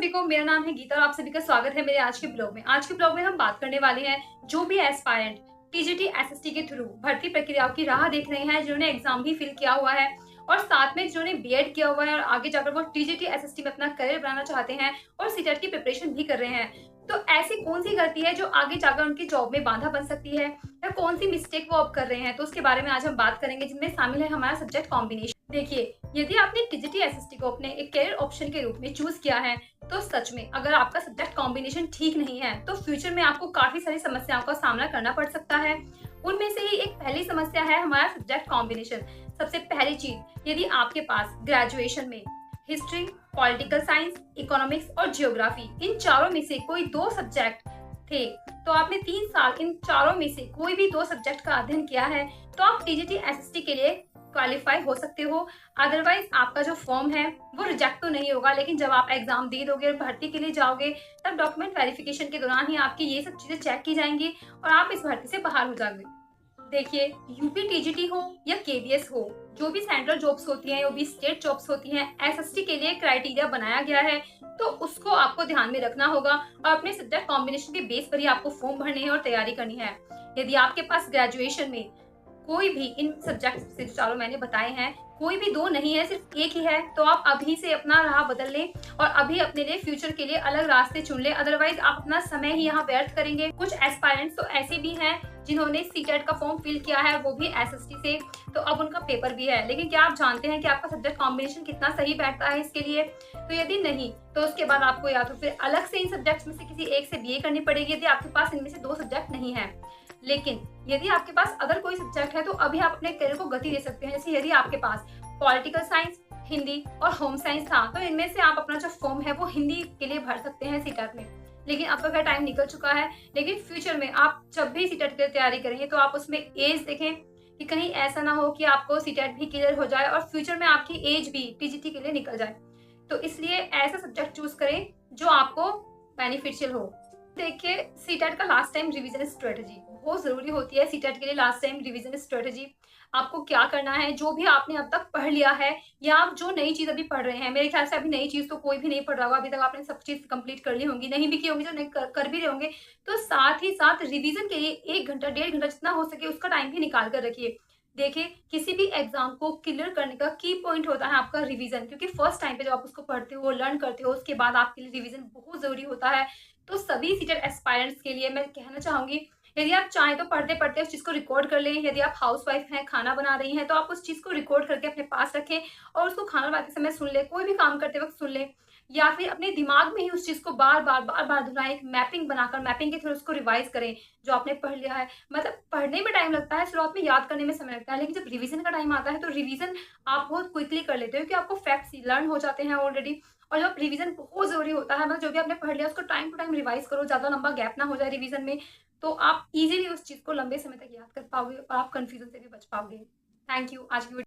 सभी को, मेरा नाम है गीता और आप सभी का स्वागत है मेरे आज के ब्लॉग में। आज के ब्लॉग में हम बात करने वाले हैं जो भी एस्पायरेंट टीजीटी एसएसटी के थ्रू भर्ती प्रक्रियाओं की राह देख रहे हैं, जिन्होंने एग्जाम भी फिल किया हुआ है और साथ में जिन्होंने बीएड किया हुआ है और आगे जाकर वो टीजीटी एसएसटी में अपना करियर बनाना चाहते हैं और सीटेट की प्रिपरेशन भी कर रहे हैं। तो ऐसी कौन सी गलती है जो आगे जाकर उनकी जॉब में बाधा बन सकती है या कौन सी मिस्टेक वो अब कर रहे हैं, तो उसके बारे में आज हम बात करेंगे, जिनमें शामिल है हमारा सब्जेक्ट कॉम्बिनेशन। देखिए, यदि आपने टीजीटी एसएसटी को अपने एक करियर ऑप्शन के रूप में चूज किया है तो सच में अगर आपका सब्जेक्ट कॉम्बिनेशन ठीक नहीं है तो फ्यूचर में आपको काफी सारी समस्याओं का सामना करना पड़ सकता है। उनमें से ही एक पहली समस्या है हमारा सब्जेक्ट कॉम्बिनेशन। सबसे पहली चीज, यदि आपके पास ग्रेजुएशन में हिस्ट्री, पॉलिटिकल साइंस, इकोनॉमिक्स और जियोग्राफी इन चारों में से कोई दो सब्जेक्ट थे, तो आपने 3 साल इन चारों में से कोई भी दो सब्जेक्ट का अध्ययन किया है तो आप टीजीटी एसएसटी के लिए क्वालिफाई हो सकते हो। अदरवाइज आपका जो फॉर्म है वो रिजेक्ट तो नहीं होगा, लेकिन जब आप एग्जाम दे दोगे और भर्ती के लिए जाओगे तब डॉक्यूमेंट वेरिफिकेशन के दौरान ही आपकी ये सब चीजें चेक की जाएंगी और आप इस भर्ती से बाहर हो जाओगे। देखिए, यूपी टीजीटी हो या केवीएस हो, जो भी सेंट्रल जॉब्स होती हैं, जो भी स्टेट जॉब्स होती हैं, एसएसटी के लिए क्राइटेरिया बनाया गया है, तो उसको आपको ध्यान में रखना होगा और अपने सब्जेक्ट कॉम्बिनेशन के बेस पर ही आपको फॉर्म भरने हैं और तैयारी करनी है। यदि आपके पास ग्रेजुएशन में कोई भी इन सब्जेक्ट से जो चारों मैंने बताए हैं कोई भी दो नहीं है, सिर्फ एक ही है, तो आप अभी से अपना राह बदल लें और अभी अपने लिए फ्यूचर के लिए अलग रास्ते चुन लें। अदरवाइज आप अपना समय ही यहाँ व्यर्थ करेंगे। कुछ एस्पायरेंट्स तो ऐसे भी हैं जिन्होंने सीटेट का फॉर्म फिल किया है, वो भी एसएसटी से, तो अब उनका पेपर भी है, लेकिन क्या आप जानते हैं कि आपका सब्जेक्ट कॉम्बिनेशन कितना सही बैठता है इसके लिए? तो यदि नहीं तो उसके बाद आपको या तो फिर अलग से इन सब्जेक्ट्स में से किसी एक से बीए करनी पड़ेगी यदि आपके पास इनमें से दो सब्जेक्ट नहीं है। लेकिन यदि आपके पास अगर कोई सब्जेक्ट है तो अभी आप अपने करियर को गति दे सकते हैं। जैसे यदि आपके पास पॉलिटिकल साइंस, हिंदी और होम साइंस था तो इनमें से आप अपना जो फॉर्म है वो हिंदी के लिए भर सकते हैं सीटेट में। लेकिन अब का टाइम निकल चुका है। लेकिन फ्यूचर में आप जब भी सीटेट की तैयारी करेंगे तो आप उसमें एज देखें कि कहीं ऐसा ना हो कि आपको सीटेट भी क्लियर हो जाए और फ्यूचर में आपकी एज भी टीजीटी के लिए निकल जाए। तो इसलिए ऐसा सब्जेक्ट चूज करें जो आपको बेनिफिशियल हो। देखिए, सीटेट का लास्ट टाइम रिवीजन स्ट्रेटजी बहुत जरूरी होती है। सीटेट के लिए लास्ट टाइम रिवीजन स्ट्रेटजी आपको क्या करना है, जो भी आपने अब तक पढ़ लिया है या आप जो नई चीज अभी पढ़ रहे हैं, मेरे ख्याल से अभी नई चीज तो कोई भी नहीं पढ़ रहा होगा, अभी तक आपने सब चीज कंप्लीट कर ली होंगी, नहीं भी की होंगी तो नहीं कर भी रहे होंगे, तो साथ ही साथ रिवीजन के लिए 1 घंटा 1.5 घंटा जितना हो सके उसका टाइम भी निकाल कर रखिए। देखिए, किसी भी एग्जाम को क्लियर करने का की पॉइंट होता है आपका रिवीजन, क्योंकि फर्स्ट टाइम पे जब आप उसको पढ़ते हो, लर्न करते हो, उसके बाद आपके लिए रिवीजन बहुत जरूरी होता है। तो सभी सीटेट एस्पायरेंट्स के लिए मैं कहना चाहूंगी, यदि आप चाहें तो पढ़ते पढ़ते उस चीज को रिकॉर्ड कर लें। यदि आप हाउसवाइफ हैं, खाना बना रही हैं, तो आप उस चीज को रिकॉर्ड करके अपने पास रखें और उसको खाना बनाते समय सुन लें, कोई भी काम करते वक्त सुन लें, या फिर अपने दिमाग में ही उस चीज को बार बार दोहराएं, एक मैपिंग बनाकर मैपिंग के थ्रू उसको रिवाइज करें जो आपने पढ़ लिया है। मतलब पढ़ने में टाइम लगता है, शुरुआत में याद करने में समय लगता है, लेकिन जब रिवीजन का टाइम आता है तो रिवीजन आप बहुत क्विकली कर लेते हो क्योंकि आपको फैक्ट्स लर्न हो जाते हैं ऑलरेडी। और जब रिवीजन बहुत जरूरी होता है, मतलब जो भी आपने पढ़ लिया उसको टाइम टू टाइम रिवाइज करो, ज्यादा लंबा गैप ना हो जाए रिवीजन में, तो आप इजीली उस चीज को लंबे समय तक याद कर पाओगे और आप कंफ्यूजन से भी बच पाओगे। Thank you. आज की